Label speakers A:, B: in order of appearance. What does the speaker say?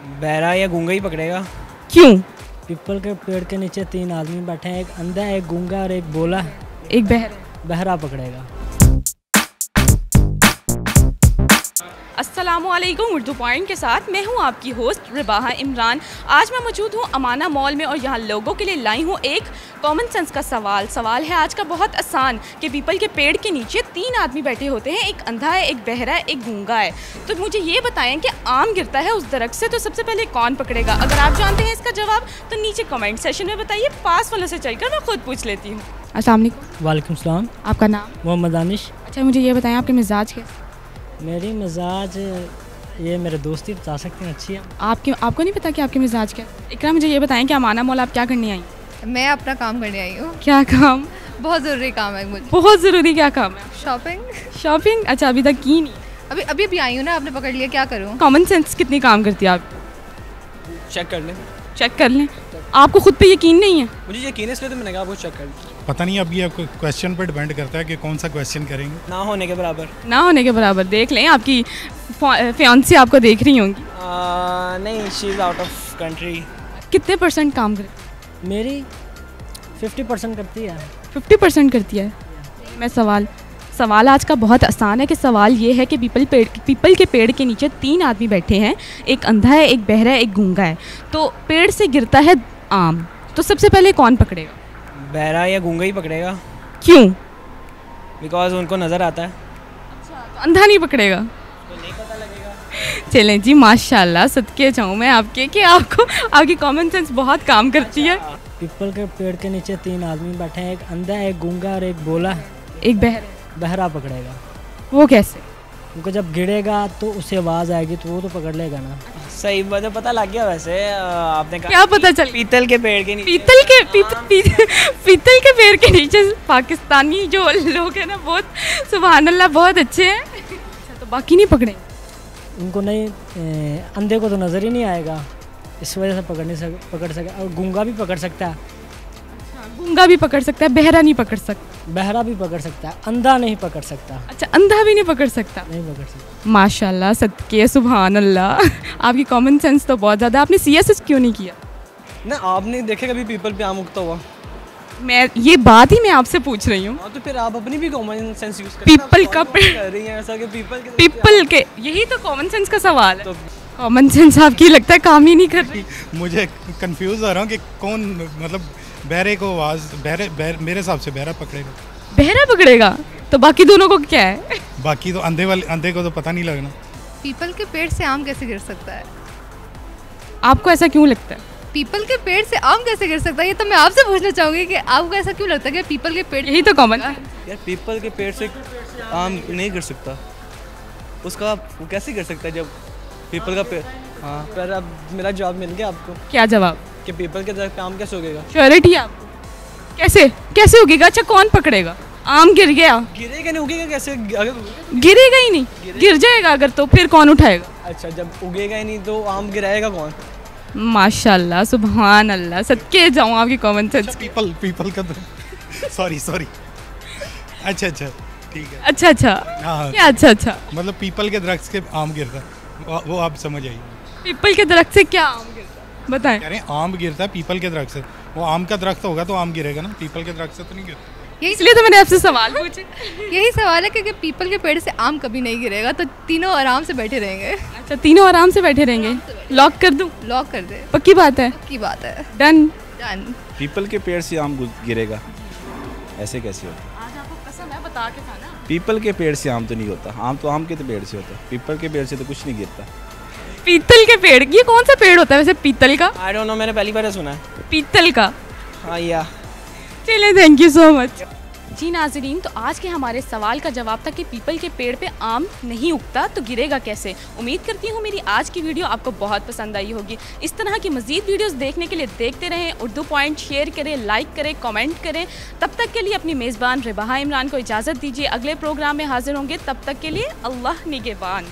A: बहरा या गूंगा ही पकड़ेगा।
B: क्यों?
C: पीपल के पेड़ के नीचे 3 आदमी बैठे हैं, एक अंधा है, एक गूंगा और एक बोला है।
B: एक
C: बहरा पकड़ेगा।
B: अस्सलामुअलैकुम। उर्दू पॉइंट के साथ मैं हूं आपकी होस्ट रिबाहा इमरान। आज मैं मौजूद हूं अमाना मॉल में और यहां लोगों के लिए लाई हूं एक कॉमन सेंस का सवाल है आज का बहुत आसान कि पीपल के पेड़ के नीचे 3 आदमी बैठे होते हैं, एक अंधा है, एक बहरा है, एक गूंगा है। तो मुझे ये बताएं कि आम गिरता है उस दरख्त से तो सबसे पहले कौन पकड़ेगा? अगर आप जानते हैं इसका जवाब तो नीचे कमेंट सेशन में बताइए। पास वालों से चलकर मैं खुद पूछ लेती हूँ। अस्सलाम वालेकुम।
C: वालेकुम सलाम।
B: आपका नाम?
C: मोहम्मद दानिश।
B: अच्छा, मुझे ये बताएं आपके मिजाज कैसे?
C: मेरी मिजाज ये मेरे दोस्त ही बता सकते हैं, अच्छी है।
B: आपको नहीं पता कि आपके मिजाज क्या? इकरा, मुझे ये बताएं कि अमाना मॉल आप क्या करने आई?
D: मैं अपना काम करने आई हूँ।
B: क्या काम?
D: बहुत ज़रूरी काम है मुझे।
B: बहुत ज़रूरी क्या काम है?
D: शॉपिंग।
B: अच्छा, अभी तक की नहीं?
D: अभी आई हूँ ना, आपने पकड़ लिया, क्या करूँ?
B: कॉमन सेंस कितनी काम करती है आप?
A: चेक कर लें।
B: आपको खुद पे यकीन नहीं है?
A: मुझे यकीन है, इसलिए तो मैंने कहा आपको चेक कर लें।
E: पता नहीं, अभी आपको क्वेश्चन पर डिपेंड करता है कि कौन सा क्वेश्चन करेंगे।
A: ना होने के बराबर
B: देख लें। आपकी फियांसी आपको देख रही होंगी।
A: नहीं, she is out of country.
B: कितने % काम करती?
C: मेरी 50% करती है।
B: 50% करती है। मैं सवाल आज का बहुत आसान है कि सवाल ये है कि पीपल के पेड़ के नीचे 3 आदमी बैठे हैं, एक अंधा है, एक बहरा है, एक गूंगा है। तो पेड़ से गिरता है आम, तो सबसे पहले कौन पकड़ेगा?
A: बहरा या गूंगा ही पकड़ेगा।
B: क्यों?
A: बिकॉज उनको नज़र आता है।
B: तो अंधा नहीं पकड़ेगा?
A: तो नहीं पता लगेगा।
B: चलें जी, माशाल्लाह, सदके जाऊँ मैं आपके कि आपकी कॉमन सेंस बहुत काम करती है।
C: पीपल के पेड़ के नीचे 3 आदमी बैठे हैं, एक अंधा है, एक गूंगा और एक बोला है।
B: एक
C: बहरा पकड़ेगा।
B: वो कैसे?
C: उनको जब गिरेगा तो उसे आवाज़ आएगी तो वो तो पकड़ लेगा ना।
A: सही बात है, पता लग गया। वैसे आपने कहा
B: क्या पता चल?
A: पीतल के पेड़ के नीचे।
B: पीतल के पेड़ के नीचे पाकिस्तानी जो लोग हैं ना, बहुत सुभान अल्लाह, बहुत अच्छे हैं। तो बाकी नहीं पकड़े?
C: उनको नहीं, अंधे को तो नज़र ही नहीं आएगा, इस वजह से पकड़ सके। और गूंगा भी पकड़ सकता है।
B: गूंगा भी पकड़ सकता है, बहरा नहीं पकड़ सकता?
C: बहरा भी पकड़ सकता है, अंधा नहीं पकड़ सकता।
B: अच्छा, अंधा भी नहीं पकड़ सकता?
C: नहीं पकड़ सकता।
B: माशाल्लाह, सदके सुभान अल्लाह, आपकी कॉमन सेंस तो बहुत ज़्यादा। आपने CSS क्यों नहीं किया?
A: ना, आपने देखे कभी पीपल पे आम उगता हुआ?
B: मैं ये बात ही मैं आपसे पूछ रही हूँ।
A: तो फिर आप अपनी भी कॉमन सेंस यूज करें।
B: पीपल का
A: कर रही हैं ऐसा कि
B: पीपल के, यही तो कॉमन सेंस का सवाल है।
A: तो
B: कॉमन सेंस आपकी लगता है काम ही नहीं कर रही।
E: मुझे कंफ्यूज हो रहा हूँ कि कौन, मतलब बहरे को आवाज़ मेरे हिसाब से बहरा पकड़ेगा।
B: बहरा पकड़ेगा? तो बाकी दोनों को क्या है?
E: बाकी तो अंधे को तो पता नहीं लगना।
D: पीपल के पेड़ से आम कैसे गिर सकता है?
B: आपको ऐसा क्यों लगता है?
D: पीपल के पेड़ से आम कैसे गिर सकता है, ये तो मैं आपसे पूछना चाहूँगी कि आपको ऐसा क्यों लगता है कि पीपल के पेड़?
B: यही तो कॉमन।
A: यार, पीपल के पेड़ से आम नहीं गिर सकता। उसका वो कैसे गिर सकता है जब पीपल का पेड़? हाँ, पर अब मेरा जवाब मिल गया आपको
B: क्या जवाब?
A: कि पीपल के दरख्त पे आम कैसे उगेगा?
B: श्योरिटी आपको? कैसे उगेगा? अच्छा, कौन पकड़ेगा? आम गिर गया,
A: गिरेगा नहीं, उगेगा कैसे? अगर
B: गिरेगा ही नहीं, गिर जाएगा अगर, तो फिर कौन उठाएगा?
A: अच्छा, जब उगेगा ही नहीं तो आम गिराएगा कौन?
B: माशाल्लाह, सुभान अल्लाह, सदके जाऊँ आपकी कॉमन सेंस।
E: पीपल का सॉरी अच्छा, ठीक है।
B: अच्छा,
E: हाँ,
B: क्या अच्छा?
E: मतलब पीपल के दरख्त से आम गिरता, वो आप समझ आइए।
B: पीपल के दरख्त से क्या आम गिरता? बताएं।
E: कह रहे हैं आम गिरता है पीपल के दरख्त से, वो आम का दरख्त होगा तो आम गिरेगा ना, पीपल के दरख्त से तो नहीं गिरता।
B: इसलिए तो मैंने आपसे सवाल पूछे।
D: यही सवाल है क्योंकि पीपल के पेड़ से आम कभी नहीं गिरेगा, तो तीनों आराम से बैठे रहेंगे।
B: अच्छा, तीनों आराम से बैठे रहेंगे। लॉक कर दूं?
D: लॉक कर दे।
B: पक्की बात है?
D: पक्की बात है।
B: डन।
F: पीपल के पेड़ से आम गिरेगा, ऐसे कैसे होता?
B: आज आपको कसम है, बता के था ना।
F: पीपल के पेड़ से आम तो नहीं होता, आम तो आम के तो पेड़ से होता है, पीपल के पेड़ से तो कुछ नहीं गिरता।
B: पीतल के पेड़? ये कौन सा पेड़ होता है वैसे पीतल का?
A: आई डोंट नो, मैंने पहली बार सुना है
B: पीतल का।
A: हाँ या।
B: चलिए, थैंक यू सो मच। जी नाज़रीन, तो आज के हमारे सवाल का जवाब था कि पीपल के पेड़ पे आम नहीं उगता तो गिरेगा कैसे। उम्मीद करती हूँ मेरी आज की वीडियो आपको बहुत पसंद आई होगी। इस तरह की मज़ीद वीडियोस देखने के लिए देखते रहें। उर्दू पॉइंट शेयर करें, लाइक करें, कमेंट करें। तब तक के लिए अपनी मेज़बान रिबाहा इमरान को इजाज़त दीजिए। अगले प्रोग्राम में हाजिर होंगे, तब तक के लिए अल्लाह निगहबान।